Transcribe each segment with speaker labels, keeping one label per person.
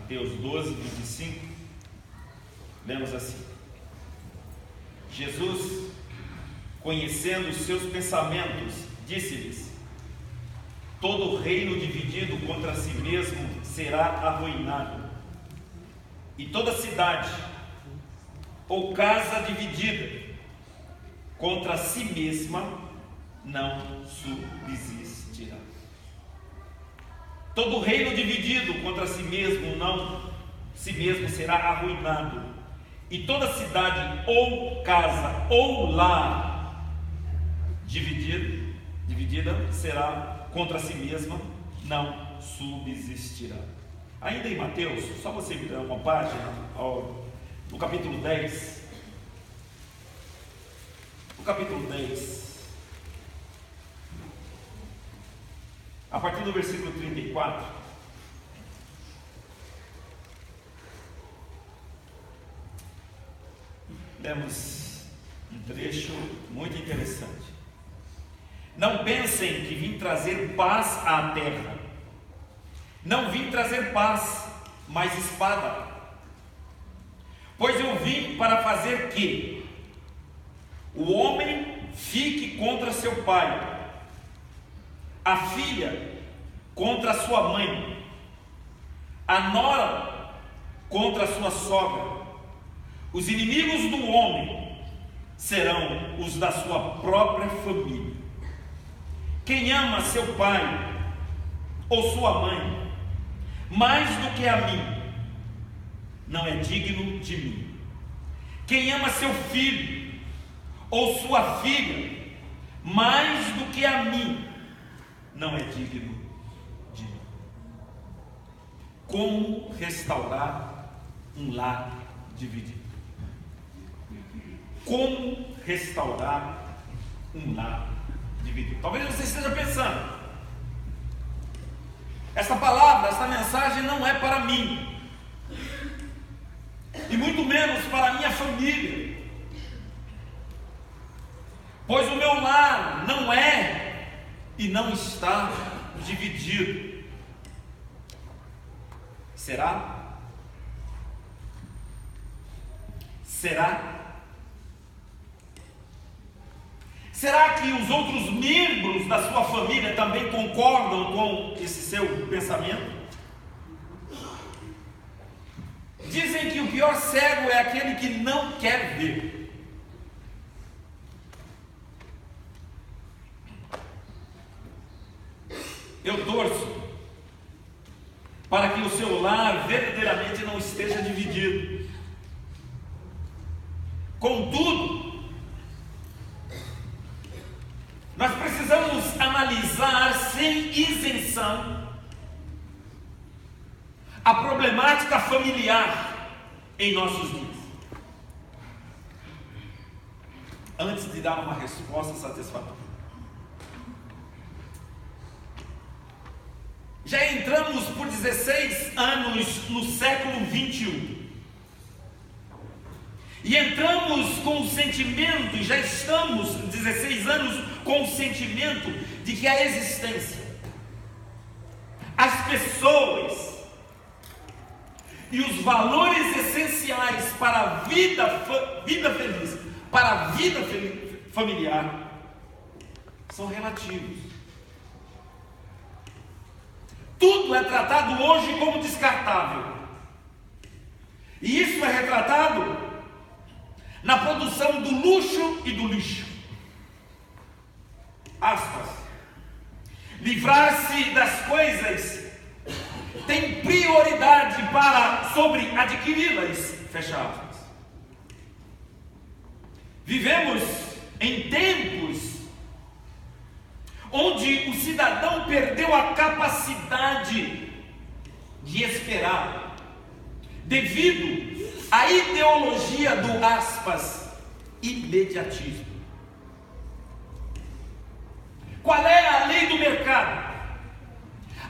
Speaker 1: Mateus 12, 25, lemos assim: Jesus, conhecendo os seus pensamentos, disse-lhes: todo reino dividido contra si mesmo será arruinado, e toda cidade ou casa dividida contra si mesma não subsistirá. Todo reino dividido contra si mesmo será arruinado, e toda cidade ou casa ou lar dividida será contra si mesma não subsistirá. Ainda em Mateus, só você virar uma página, no capítulo 10. No capítulo 10, a partir do versículo 34, lemos um trecho muito interessante. Não pensem que vim trazer paz à terra. Não vim trazer paz, mas espada. Pois eu vim para fazer que o homem fique contra seu pai, a filha contra a sua mãe, a nora contra a sua sogra. Os inimigos do homem serão os da sua própria família. Quem ama seu pai ou sua mãe mais do que a mim, não é digno de mim. Quem ama seu filho ou sua filha mais do que a mim, não é digno de mim. Como restaurar um lar dividido? Como restaurar um lar dividido? Talvez você esteja pensando: esta palavra, esta mensagem não é para mim, e muito menos para a minha família, pois o meu lar não é e não está dividido. Será? Será? Será que os outros membros da sua família também concordam com esse seu pensamento? Dizem que o pior cego é aquele que não quer ver. Eu torço para que o seu lar verdadeiramente não esteja dividido. Contudo, nós precisamos analisar sem isenção a problemática familiar em nossos dias, antes de dar uma resposta satisfatória. Já entramos por 16 anos no século 21. E entramos com o sentimento, e já estamos 16 anos com o sentimento de que a existência, as pessoas e os valores essenciais para a vida feliz, para a vida familiar, são relativos. Tudo é tratado hoje como descartável. E isso é retratado na produção do luxo e do lixo. Aspas. Livrar-se das coisas tem prioridade sobre adquiri-las. Fecha aspas. Vivemos em tempos onde o cidadão perdeu a capacidade de esperar, devido à ideologia do aspas, imediatismo. Qual é a lei do mercado?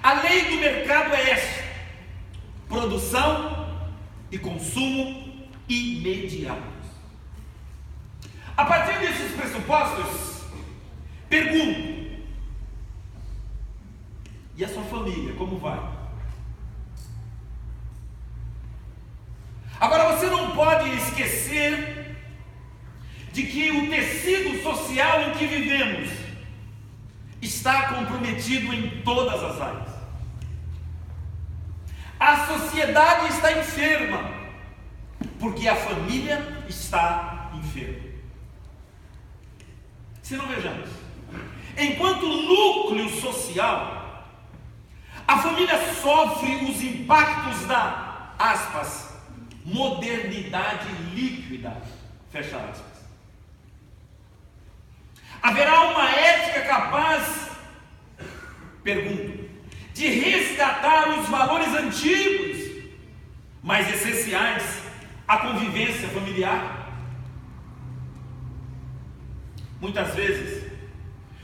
Speaker 1: A lei do mercado é esta: produção e consumo imediatos. A partir desses pressupostos, pergunto: e a sua família, como vai? esquecer de que o tecido social em que vivemos está comprometido em todas as áreas. A sociedade está enferma, porque a família está enferma. Se não vejamos, enquanto núcleo social, a família sofre os impactos da, aspas, modernidade líquida, fecha aspas. Haverá uma ética capaz, pergunto, de resgatar os valores antigos, mas essenciais à convivência familiar? Muitas vezes,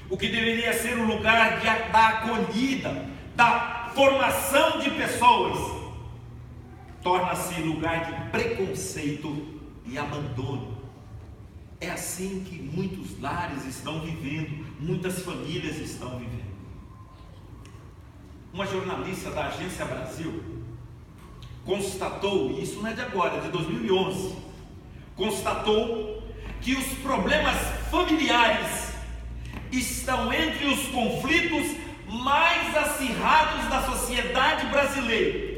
Speaker 1: o que deveria ser um lugar da acolhida, da formação de pessoas, torna-se lugar de preconceito e abandono. É assim que muitos lares estão vivendo, muitas famílias estão vivendo. Uma jornalista da Agência Brasil constatou, e isso não é de agora, é de 2011, constatou que os problemas familiares estão entre os conflitos mais acirrados da sociedade brasileira.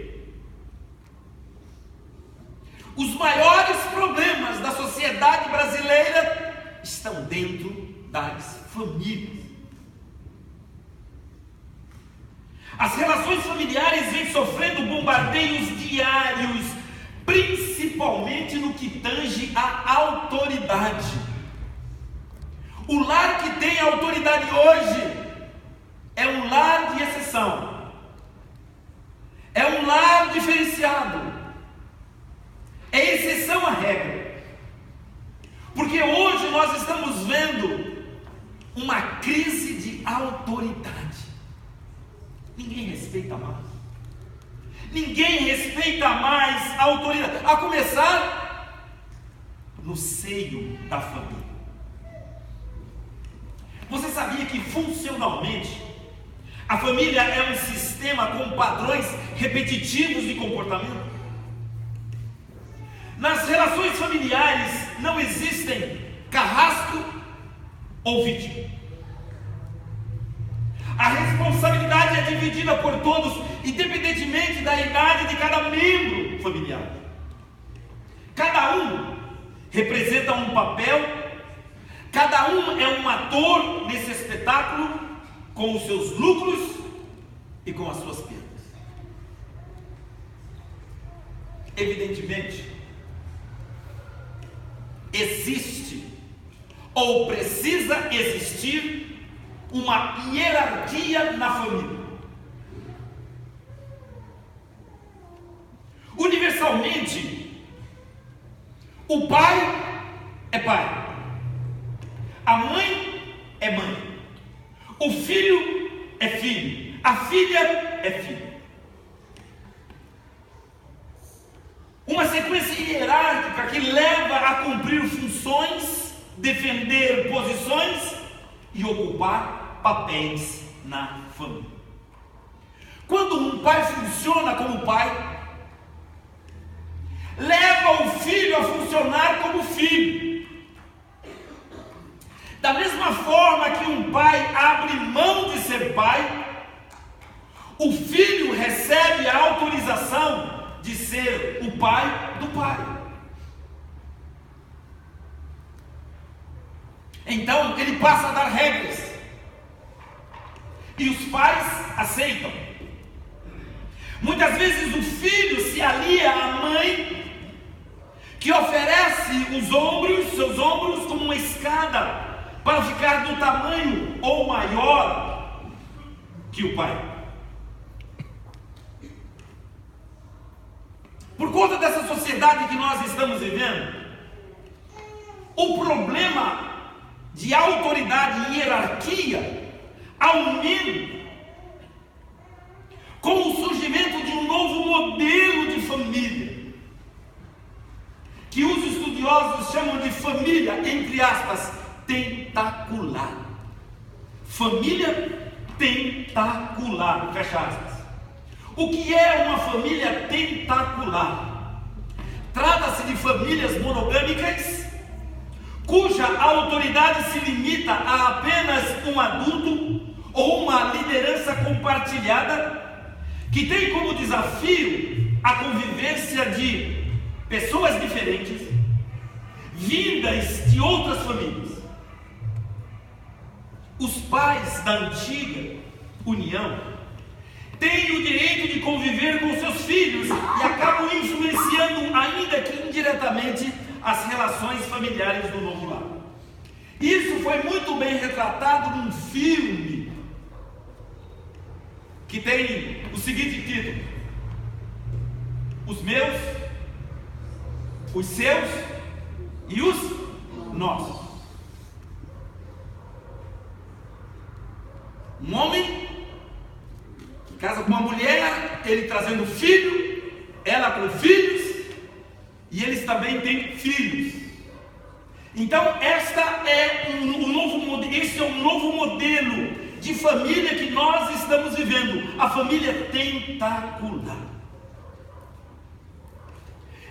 Speaker 1: Os maiores problemas da sociedade brasileira estão dentro das famílias. As relações familiares vêm sofrendo bombardeios diários, principalmente no que tange à autoridade. O lar que tem autoridade hoje é um lar de exceção, é um lar diferenciado, é exceção à regra, porque hoje nós estamos vendo uma crise de autoridade. Ninguém respeita mais, ninguém respeita mais a autoridade, a começar no seio da família. Você sabia que funcionalmente a família é um sistema com padrões repetitivos de comportamento? Nas relações familiares não existem carrasco ou vítima. A responsabilidade é dividida por todos, independentemente da idade de cada membro familiar. Cada um representa um papel, cada um é um ator nesse espetáculo, com os seus lucros e com as suas perdas. Evidentemente, existe ou precisa existir uma hierarquia na família. Universalmente, o pai é pai, a mãe é mãe, o filho é filho, a filha é filha. Uma sequência hierárquica que leva a cumprir funções, defender posições e ocupar papéis na família. Quando um pai funciona como pai, leva o filho a funcionar como filho. Da mesma forma que um pai abre mão de ser pai, o filho recebe a autorização de ser o pai do pai. Então ele passa a dar regras e os pais aceitam. Muitas vezes o filho se alia à mãe, que oferece seus ombros como uma escada para ficar do tamanho ou maior que o pai. Por conta dessa sociedade que nós estamos vivendo, o problema de autoridade e hierarquia aumenta com o surgimento de um novo modelo de família, que os estudiosos chamam de família, entre aspas, tentacular. Família tentacular, fecha aspas. O que é uma família tentacular? Trata-se de famílias monogâmicas, cuja autoridade se limita a apenas um adulto ou uma liderança compartilhada, que tem como desafio a convivência de pessoas diferentes, vindas de outras famílias. Os pais da antiga união têm o direito de conviver com seus filhos e acabam influenciando, ainda que indiretamente, as relações familiares do novo lar. Isso foi muito bem retratado num filme que tem o seguinte título: Os Meus, os Seus e os Nossos. Um homem que casa com uma mulher, ele trazendo filho, ela com filhos, e eles também têm filhos. Então esse é um novo modelo de família que nós estamos vivendo, a família tentacular.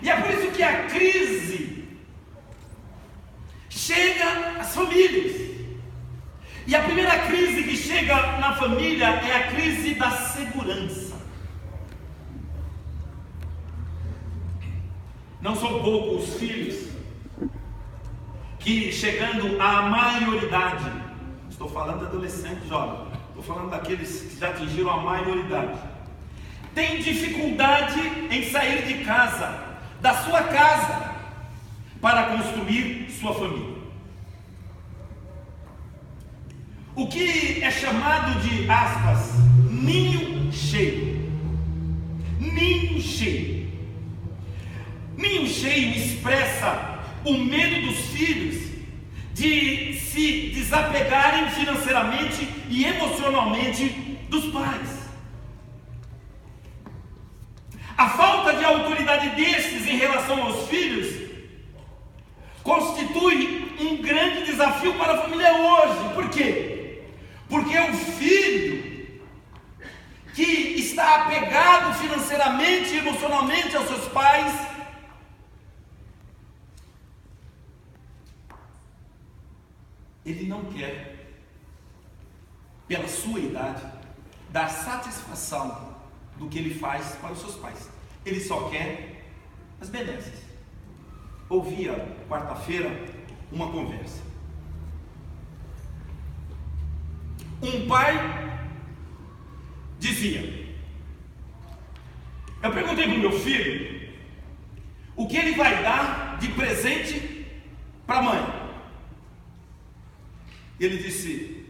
Speaker 1: E é por isso que a crise chega às famílias. E a primeira crise que chega na família é a crise da segurança. Não são poucos os filhos que, chegando à maioridade, estou falando de adolescentes jovens, estou falando daqueles que já atingiram a maioridade, têm dificuldade em sair de casa, da sua casa, para construir sua família. O que é chamado de, aspas, ninho cheio. Ninho cheio. Ninho cheio expressa o medo dos filhos de se desapegarem financeiramente e emocionalmente dos pais. A falta de autoridade destes em relação aos filhos constitui um grande desafio para a família hoje. Por quê? Porque o filho que está apegado financeiramente e emocionalmente aos seus pais, ele não quer, pela sua idade, dar satisfação do que ele faz para os seus pais. Ele só quer as benesses. Ouvi quarta-feira uma conversa. Um pai dizia: eu perguntei para o meu filho o que ele vai dar de presente para a mãe. Ele disse: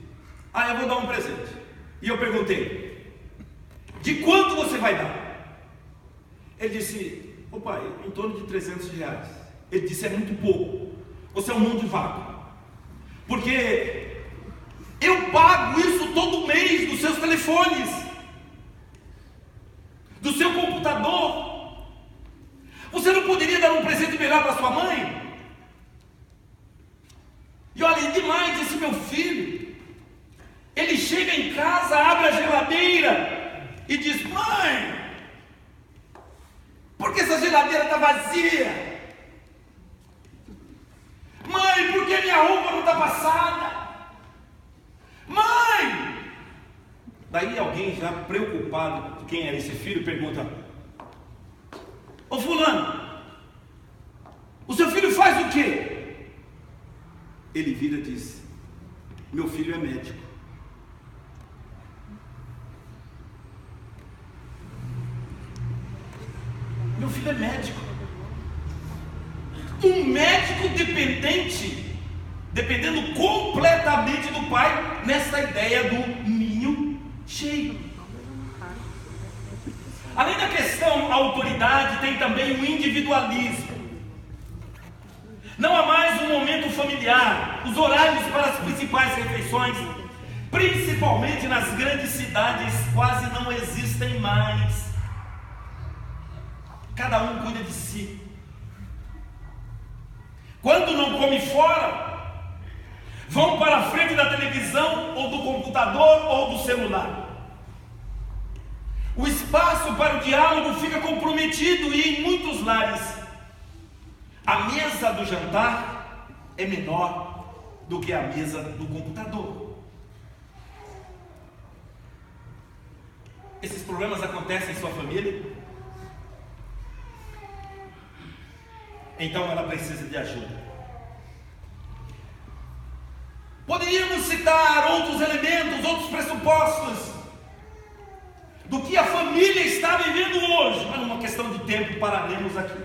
Speaker 1: eu vou dar um presente. E eu perguntei: de quanto você vai dar? Ele disse: pai, em torno de R$300. Ele disse: é muito pouco, você é um mão de vaca, porque eu pago isso todo mês dos seus telefones, do seu computador. Você não poderia dar um presente melhor para sua mãe? E olha, demais esse meu filho, ele chega em casa, abre a geladeira e diz: mãe, por que essa geladeira está vazia? Mãe, por que minha roupa não está passada? Mãe! Daí alguém já preocupado de quem era esse filho pergunta: ô fulano, o seu filho faz o quê? Ele vira e diz: meu filho é médico. Meu filho é médico. Um médico dependendo completamente do pai, nessa ideia do ninho cheio. Além da questão autoridade, tem também o individualismo. Não há mais um momento familiar. Os horários para as principais refeições, principalmente nas grandes cidades, quase não existem mais. Cada um cuida de si. Quando não come fora, vão para a frente da televisão, ou do computador, ou do celular. O espaço para o diálogo fica comprometido, e em muitos lares A mesa do jantar é menor do que a mesa do computador. Esses problemas acontecem em sua família? Então ela precisa de ajuda. Poderíamos citar outros elementos, outros pressupostos do que a família está vivendo hoje, mas numa questão de tempo pararemos aqui,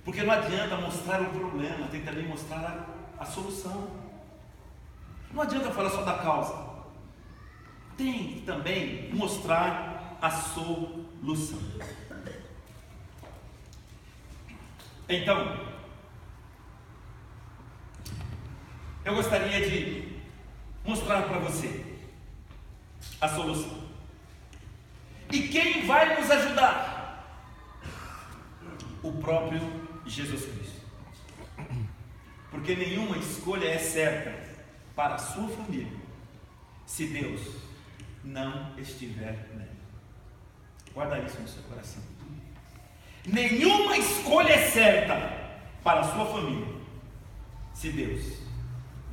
Speaker 1: porque não adianta mostrar o problema, tem que também mostrar a solução. Não adianta falar só da causa, tem que também mostrar a solução. Então, eu gostaria de mostrar para você a solução. E quem vai nos ajudar? O próprio Jesus Cristo. Porque nenhuma escolha é certa para a sua família se Deus não estiver nela. Guarda isso no seu coração. Nenhuma escolha é certa para a sua família se Deus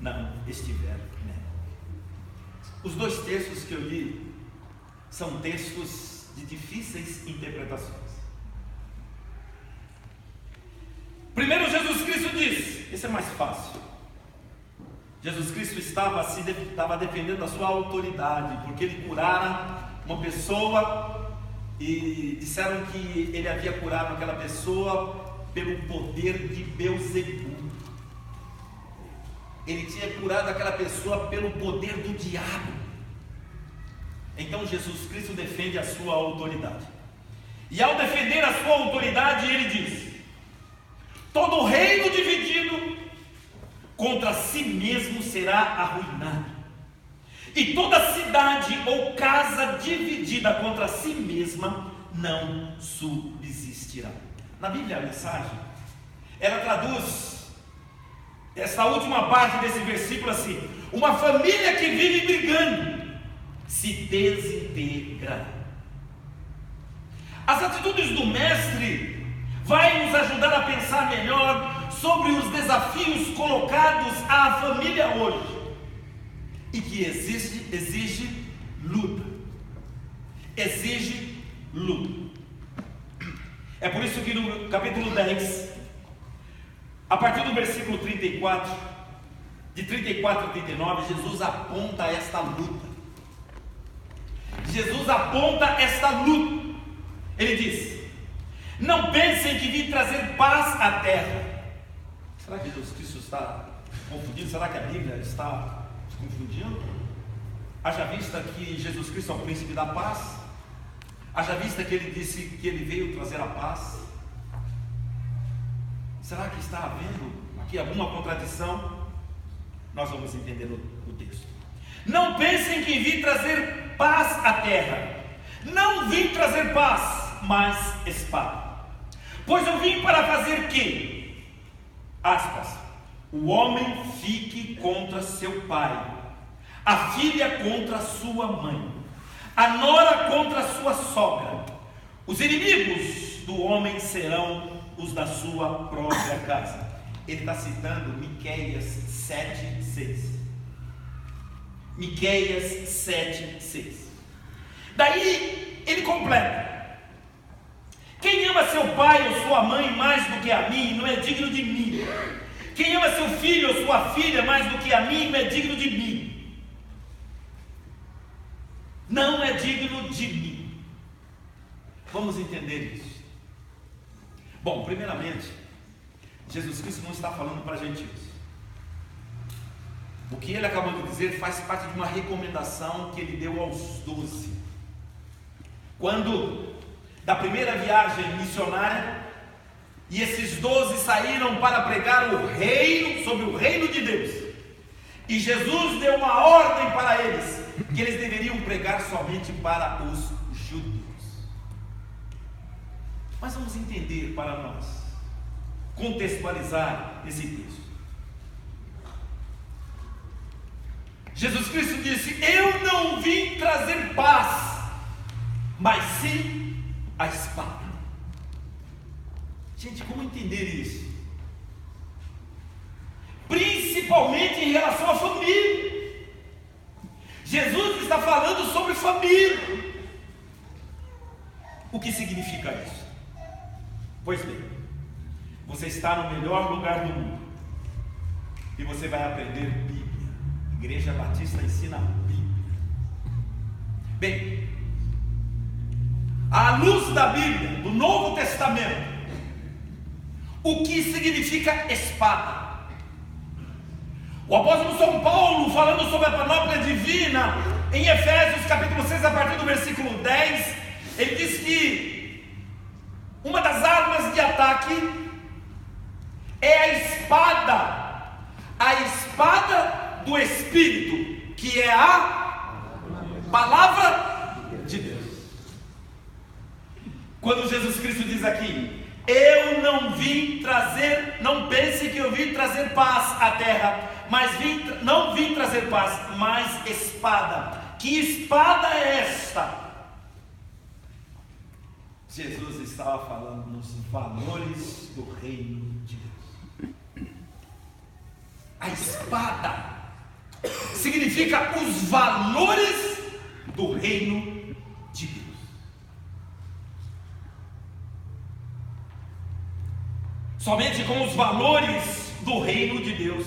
Speaker 1: não estiver nela. Os dois textos que eu li são textos de difíceis interpretações. Primeiro, Jesus Cristo diz, esse é mais fácil. Jesus Cristo estava defendendo a sua autoridade, porque ele curara uma pessoa e disseram que ele havia curado aquela pessoa pelo poder de Beelzebul. Ele tinha curado aquela pessoa pelo poder do diabo. Então Jesus Cristo defende a sua autoridade. E ao defender a sua autoridade, ele diz: todo reino dividido contra si mesmo será arruinado, e toda cidade ou casa dividida contra si mesma não subsistirá. Na Bíblia, a Mensagem, ela traduz essa última parte desse versículo assim: uma família que vive brigando se desintegra. As atitudes do Mestre vai nos ajudar a pensar melhor sobre os desafios colocados à família hoje, e que exige luta. Exige luta. É por isso que no capítulo 10, a partir do versículo 34, de 34 a 39, Jesus aponta esta luta. Jesus aponta esta luta. Ele diz: não pensem que vim trazer paz à terra. Será que Jesus Cristo está confundindo? Será que a Bíblia está se confundindo? Haja vista que Jesus Cristo é o príncipe da paz. Haja vista que ele disse que ele veio trazer a paz. Será que está havendo aqui alguma contradição? Nós vamos entender o texto. Não pensem que vim trazer paz à terra. Não vim trazer paz, mas espada. Pois eu vim para fazer que, aspas, o homem fique contra seu pai, a filha contra sua mãe, a nora contra sua sogra. Os inimigos do homem serão os da sua própria casa. Ele está citando Miqueias 7:6. Miqueias 7:6. Daí ele completa: quem ama seu pai ou sua mãe mais do que a mim não é digno de mim. Quem ama seu filho ou sua filha mais do que a mim não é digno de mim. Não é digno de mim. Vamos entender isso. Bom, primeiramente, Jesus Cristo não está falando para gentios. O que ele acabou de dizer faz parte de uma recomendação que ele deu aos 12. Quando, da primeira viagem missionária, e esses 12 saíram para pregar o reino, sobre o reino de Deus. E Jesus deu uma ordem para eles, que eles deveriam pregar somente para os judeus. Mas vamos entender para nós, contextualizar esse texto. Jesus Cristo disse: eu não vim trazer paz, mas sim a espada. Gente, como entender isso? principalmente em relação à família. Jesus está falando sobre família. O que significa isso? Pois bem, você está no melhor lugar do mundo e você vai aprender Bíblia. Igreja Batista ensina a Bíblia. Bem, à luz da Bíblia, do Novo Testamento, o que significa espada? O apóstolo São Paulo, falando sobre a panóplia divina, em Efésios capítulo 6, a partir do versículo 10, ele diz que uma das armas de ataque é a espada do Espírito, que é a palavra de Deus. Quando Jesus Cristo diz aqui: eu não vim trazer, não pense que eu vim trazer paz à terra, mas não vim trazer paz, mas espada. Que espada é esta? Jesus estava falando nos valores do reino de Deus. A espada significa os valores do reino de Deus. Somente com os valores do reino de Deus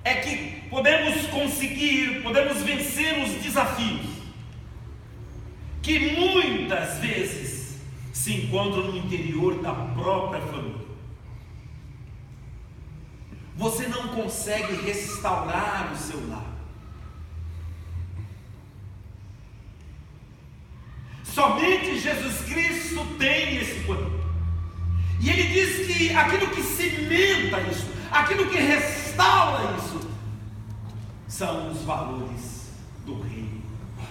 Speaker 1: é que podemos vencer os desafios que muitas vezes se encontram no interior da própria família. Você não consegue restaurar o seu lar. Somente Jesus Cristo tem esse poder. E ele diz que aquilo que cimenta isso, aquilo que restaura isso, são os valores do reino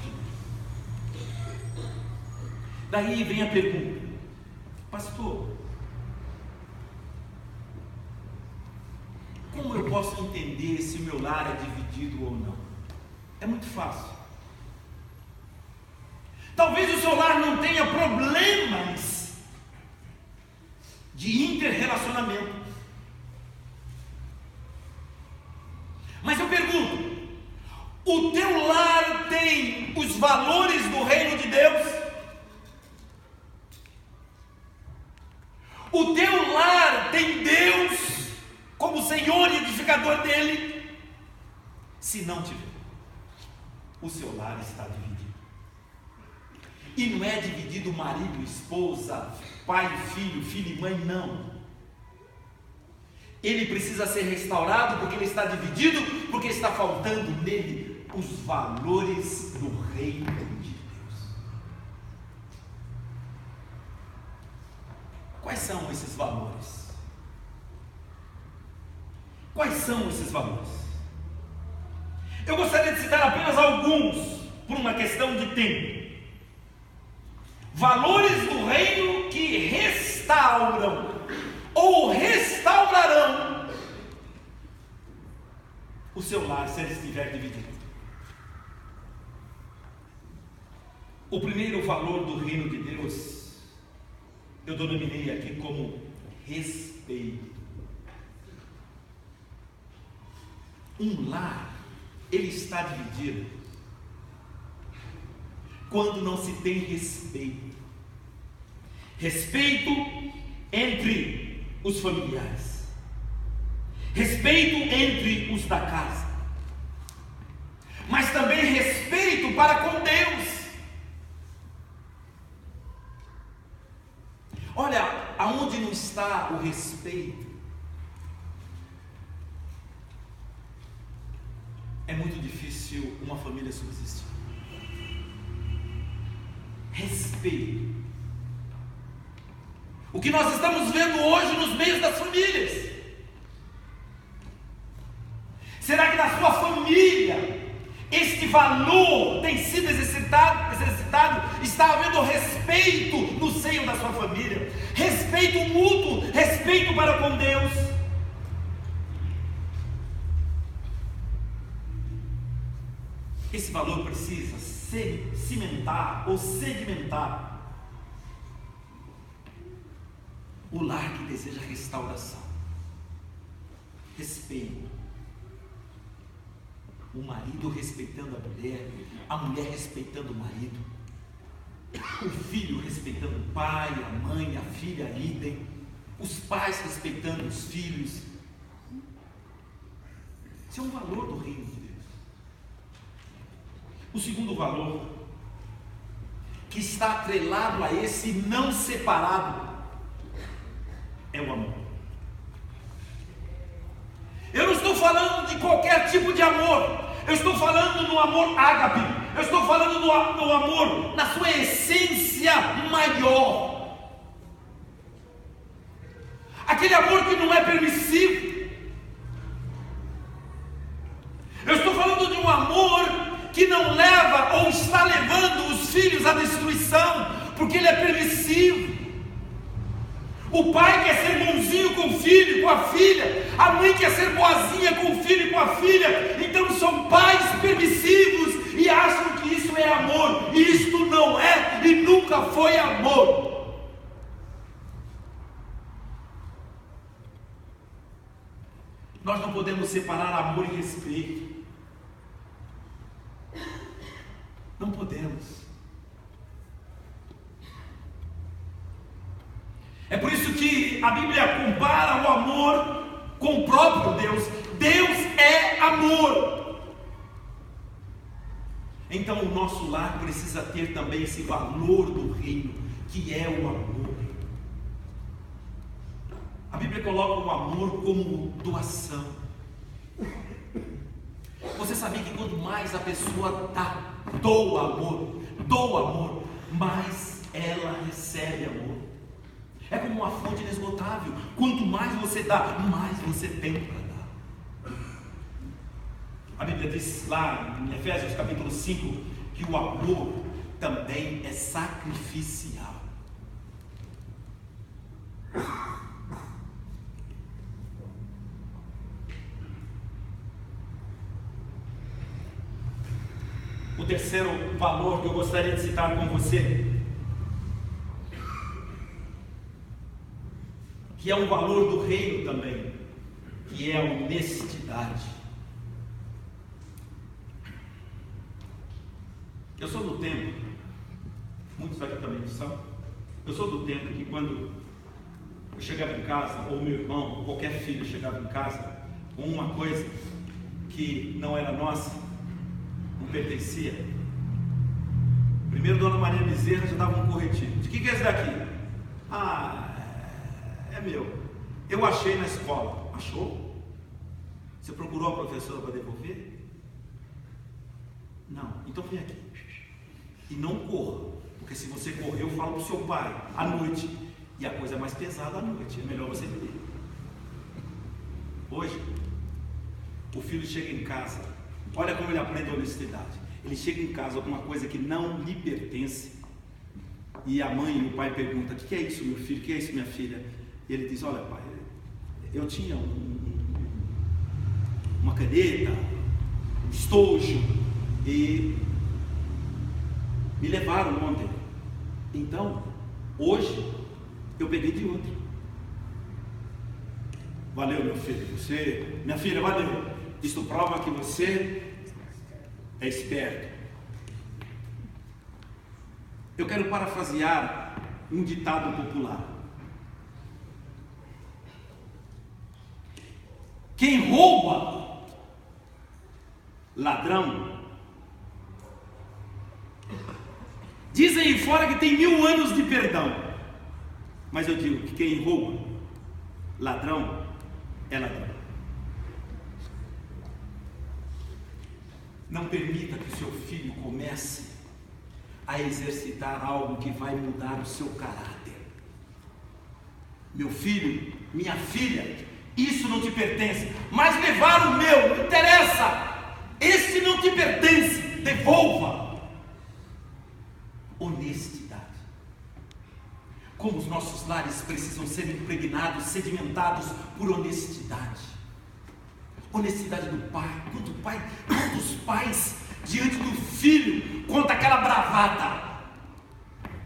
Speaker 1: de Deus. Daí vem a pergunta: pastor, como eu posso entender se o meu lar é dividido ou não? É muito fácil. Talvez o seu lar não tenha problemas de interrelacionamento, mas eu pergunto: o teu lar tem os valores do reino de Deus? O teu lar tem Deus como Senhor e edificador dele? Se não tiver, o seu lar está dividido. E não é dividido marido, esposa, pai, filho, filho e mãe, não. Ele precisa ser restaurado porque ele está dividido, porque está faltando nele os valores do reino de Deus. Quais são esses valores? Quais são esses valores? Eu gostaria de citar apenas alguns, por uma questão de tempo. Valores do reino que restauram ou restaurarão o seu lar se ele estiver dividido. O primeiro valor do reino de Deus eu denominei aqui como respeito. Um lar, ele está dividido quando não se tem respeito. Respeito entre os familiares, respeito entre os da casa, mas também respeito para com Deus. Olha, aonde não está o respeito, é muito difícil uma família subsistir. Respeito. O que nós estamos vendo hoje nos meios das famílias. Será que na sua família este valor tem sido exercitado? Está havendo respeito no seio da sua família, respeito mútuo, respeito para com Deus. Esse valor precisa cimentar ou sedimentar o lar que deseja restauração. Respeito. O marido respeitando a mulher respeitando o marido, o filho respeitando o pai, a mãe, a filha, idem, os pais respeitando os filhos. Isso é um valor do reino de Deus. O segundo valor, que está atrelado a esse não separado, é o amor. Eu não estou falando de qualquer tipo de amor. Eu estou falando no amor ágape. Eu estou falando no amor na sua essência maior. Aquele amor que não é permissivo. Eu estou falando de um amor que não leva ou está levando os filhos à destruição, porque ele é permissivo. O pai quer ser bonzinho com o filho, com a filha. A mãe quer ser boazinha com o filho e com a filha. Então são pais permissivos e acham que isso é amor. E isto não é e nunca foi amor. Nós não podemos separar amor e respeito. Não podemos. É por isso que a Bíblia compara o amor com o próprio Deus. Deus é amor. Então o nosso lar precisa ter também esse valor do reino, que é o amor. A Bíblia coloca o amor como doação. Você sabia que quanto mais a pessoa doa amor, mais ela recebe amor. É como uma fonte inesgotável. Quanto mais você dá, mais você tem para dar. A Bíblia diz lá em Efésios capítulo 5 que o amor também é sacrificial. O terceiro valor que eu gostaria de citar com você, que é um valor do reino também, que é a honestidade. Eu sou do tempo, muitos aqui também são, eu sou do tempo que quando eu chegava em casa, ou meu irmão, ou qualquer filho chegava em casa, com uma coisa que não era nossa, não pertencia, primeiro Dona Maria Bezerra já dava um corretivo. De que é esse daqui? É meu. Eu achei na escola. Achou? Você procurou a professora para devolver? Não. Então vem aqui. E não corra. Porque se você correr, eu falo para o seu pai à noite. E a coisa é mais pesada à noite. É melhor você vir. Hoje, o filho chega em casa. Olha como ele aprende a honestidade. Ele chega em casa com uma coisa que não lhe pertence. E a mãe e o pai perguntam: o que é isso, meu filho? O que é isso, minha filha? E ele diz: olha, pai, eu tinha uma caneta, um estojo, e me levaram ontem. Então, hoje, eu peguei de outro. Valeu, meu filho. Você, minha filha, valeu. Isto prova que você é esperto. Eu quero parafrasear um ditado popular. Quem rouba, ladrão. Dizem aí fora que tem 1000 anos de perdão. Mas eu digo que quem rouba, ladrão, é ladrão. Não permita que o seu filho comece a exercitar algo que vai mudar o seu caráter. Meu filho, minha filha, isso não te pertence, mas levar o meu, não interessa. Esse não te pertence, devolva. Honestidade. Como os nossos lares precisam ser impregnados, sedimentados por honestidade. Honestidade do pai. Quantos pais diante do filho conta aquela bravata?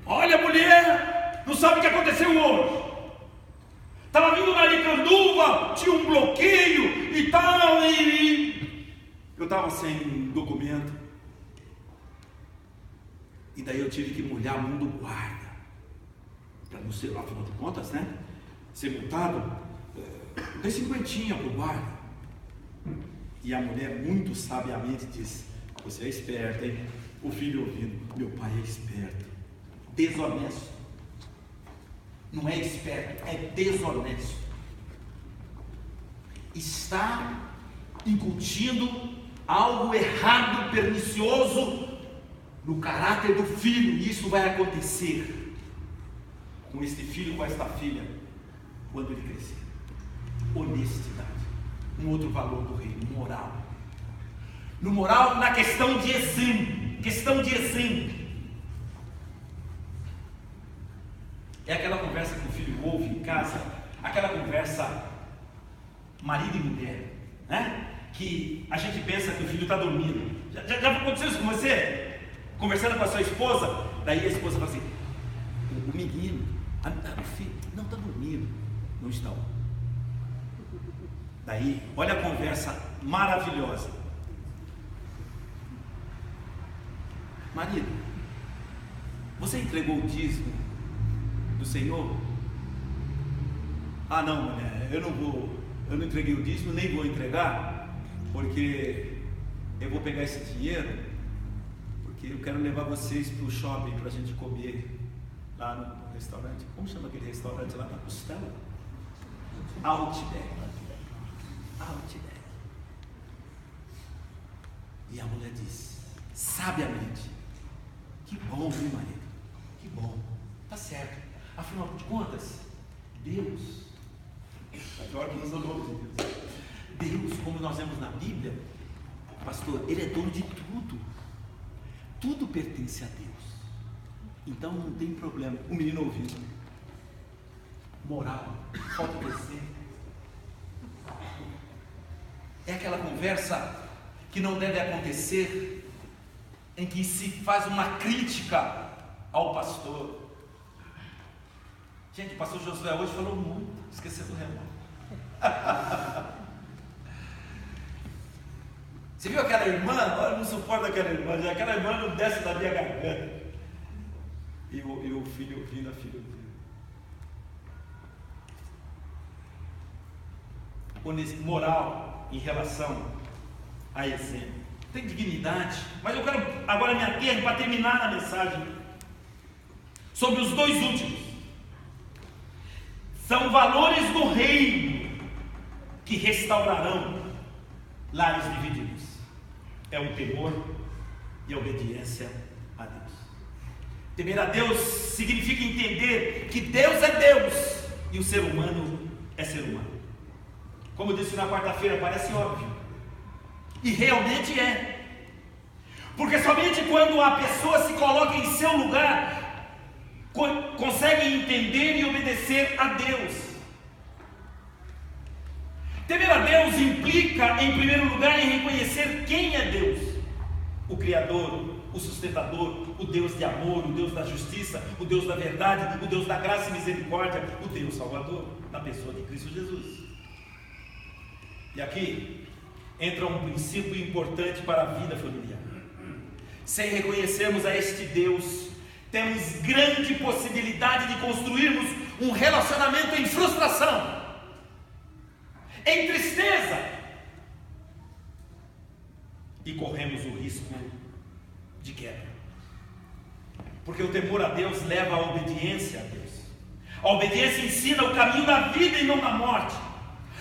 Speaker 1: Olha, mulher, não sabe o que aconteceu hoje. estava vindo na Aricanduva, tinha um bloqueio e tal, e eu estava sem documento, e daí eu tive que molhar a mão do guarda, para não ser, afinal de contas, né, ser multado. Eu dei 50 para o guarda, e a mulher muito sabiamente disse: você é esperto, hein? O filho ouvindo: meu pai é esperto. Desonesto. Não é esperto, é desonesto. Está incutindo algo errado, pernicioso no caráter do filho, e isso vai acontecer com este filho, com esta filha, quando ele crescer. Honestidade, um outro valor do reino, moral. No moral, na questão de exemplo, é aquela conversa que o filho ouve em casa, aquela conversa marido e mulher, né? Que a gente pensa que o filho está dormindo. Já aconteceu isso com você? Conversando com a sua esposa, daí a esposa fala assim: o menino, o filho, não está dormindo. Não está. Daí, olha a conversa maravilhosa. Marido, você entregou o dízimo do Senhor? Ah, não, mulher, eu não entreguei o dízimo, nem vou entregar, porque eu vou pegar esse dinheiro, porque eu quero levar vocês para o shopping para a gente comer lá no restaurante. Como chama aquele restaurante lá na Costela? Outback. E a mulher diz, sabiamente: que bom, meu marido, que bom, tá certo. Afinal de contas, Deus, Deus, como nós vemos na Bíblia, pastor, Ele é dono de tudo. Tudo pertence a Deus. Então não tem problema. O menino ouvindo. Moral, falta de exemplo. É aquela conversa que não deve acontecer, em que se faz uma crítica ao pastor. Gente, o pastor Josué hoje falou muito, esqueceu do relógio. Você viu aquela irmã? Olha, eu não suporto aquela irmã, aquela irmã não desce da minha garganta. E o filho ouvindo a filha dele. Moral em relação a exemplo. Tem dignidade. Mas eu quero agora me ater para terminar a mensagem sobre os dois últimos. São valores do reino que restaurarão lares divididos. É o temor e a obediência a Deus. Temer a Deus significa entender que Deus é Deus e o ser humano é ser humano. Como eu disse na quarta-feira, parece óbvio, e realmente é, porque somente quando a pessoa se coloca em seu lugar, consegue entender e obedecer a Deus. Temer a Deus implica, em primeiro lugar, em reconhecer quem é Deus: o Criador, o sustentador, o Deus de amor, o Deus da justiça, o Deus da verdade, o Deus da graça e misericórdia, o Deus Salvador, na pessoa de Cristo Jesus. E aqui entra um princípio importante para a vida familiar. Sem reconhecermos a este Deus, temos grande possibilidade de construirmos um relacionamento em frustração, em tristeza, e corremos o risco de quebra. Porque o temor a Deus leva à obediência a Deus. A obediência ensina o caminho da vida e não da morte.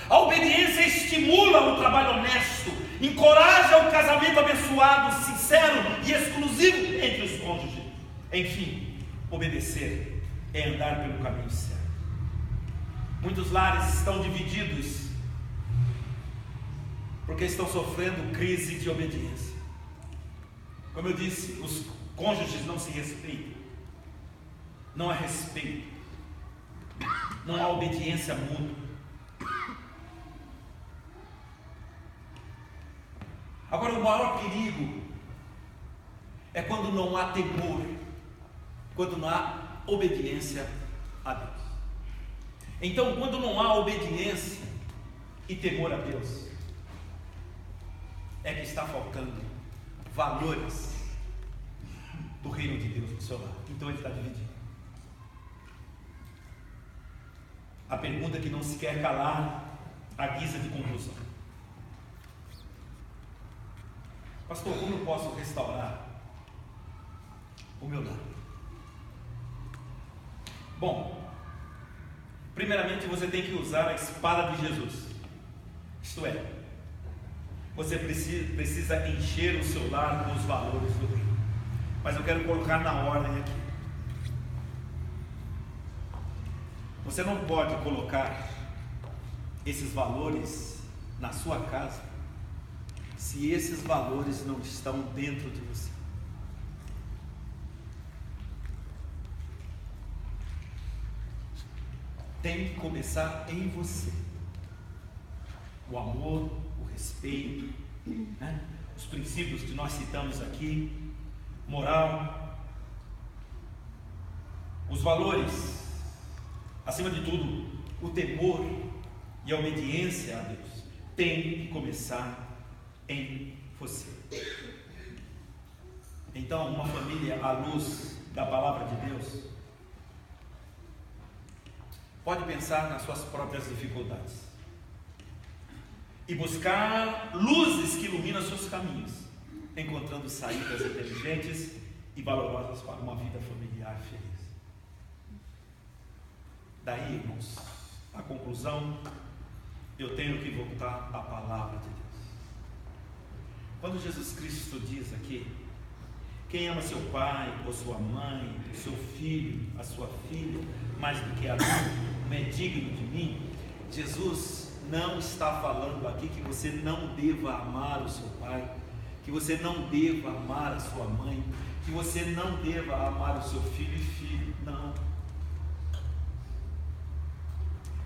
Speaker 1: A obediência estimula o trabalho honesto, encoraja o casamento abençoado, sincero e exclusivo entre os cônjuges. Enfim, obedecer é andar pelo caminho certo. Muitos lares estão divididos porque estão sofrendo crise de obediência. Como eu disse, os cônjuges não se respeitam, não há respeito, não há obediência mútua. Agora, o maior perigo é quando não há temor, quando não há obediência a Deus. Então, quando não há obediência e temor a Deus, é que está faltando valores do reino de Deus no seu lar. Então ele está dividido. A pergunta que não se quer calar, à guisa de conclusão: pastor, como eu posso restaurar o meu lar? Bom, primeiramente você tem que usar a espada de Jesus. Isto é, você precisa encher o seu lar com os valores do reino. Mas eu quero colocar na ordem aqui. Você não pode colocar esses valores na sua casa se esses valores não estão dentro de você. Tem que começar em você. O amor, o respeito, né? Os princípios que nós citamos aqui, moral, os valores, acima de tudo, o temor e a obediência a Deus, tem que começar em você. Então, uma família à luz da palavra de Deus pode pensar nas suas próprias dificuldades e buscar luzes que iluminam seus caminhos, encontrando saídas inteligentes e valorosas para uma vida familiar feliz. Daí, irmãos, a conclusão, eu tenho que voltar à palavra de Deus. Quando Jesus Cristo diz aqui: quem ama seu pai, ou sua mãe, o seu filho, a sua filha, mais do que a mim, não é digno de mim, Jesus não está falando aqui que você não deva amar o seu pai, que você não deva amar a sua mãe, que você não deva amar o seu filho e filho. Não.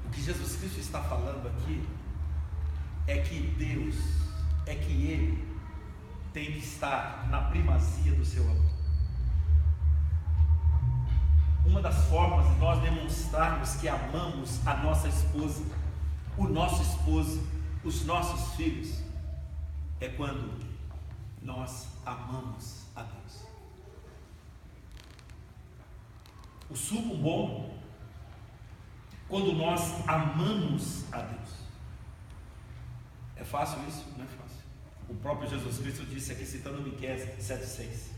Speaker 1: O que Jesus Cristo está falando aqui é que Deus, é que Ele tem que estar na primazia do seu amor. Uma das formas de nós demonstrarmos que amamos a nossa esposa, o nosso esposo, os nossos filhos, é quando nós amamos a Deus. O suco bom, quando nós amamos a Deus. É fácil isso? Não é fácil. O próprio Jesus Cristo disse aqui, citando Miqueias 7,6: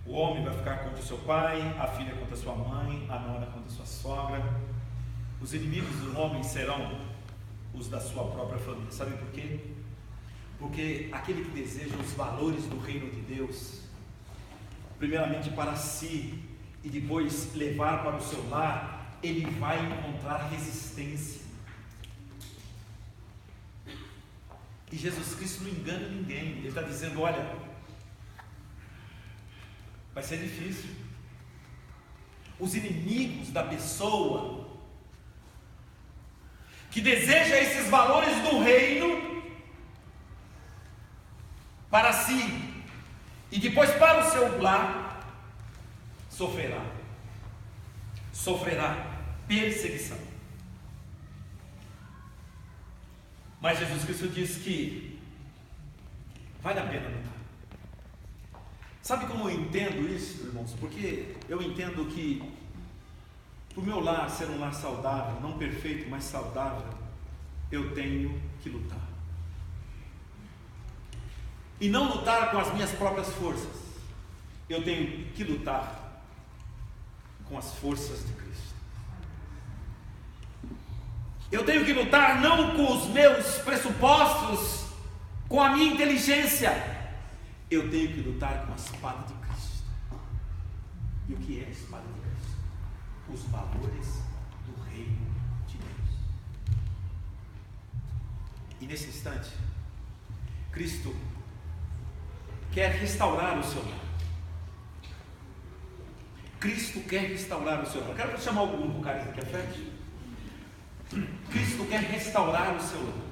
Speaker 1: o homem vai ficar contra o seu pai, a filha contra a sua mãe, a nora contra a sua sogra. Os inimigos do homem serão os da sua própria família. Sabe por quê? Porque aquele que deseja os valores do reino de Deus, primeiramente para si e depois levar para o seu lar, ele vai encontrar resistência. E Jesus Cristo não engana ninguém. Ele está dizendo: olha, vai ser difícil. Os inimigos da pessoa que deseja esses valores do reino para si e depois para o seu lar, sofrerá perseguição. Mas Jesus Cristo diz que vale a pena lutar. Sabe como eu entendo isso, irmãos? Porque eu entendo que para o meu lar ser um lar saudável, não perfeito, mas saudável, eu tenho que lutar. E não lutar com as minhas próprias forças. Eu tenho que lutar com as forças de Cristo. Eu tenho que lutar não com os meus pressupostos, com a minha inteligência. Eu tenho que lutar com a espada de Cristo. E o que é a espada de Cristo? Os valores do reino de Deus. E nesse instante, Cristo quer restaurar o seu lar. Cristo quer restaurar o seu lar. Quero chamar o grupo carisma aqui à frente. Cristo quer restaurar o seu lar.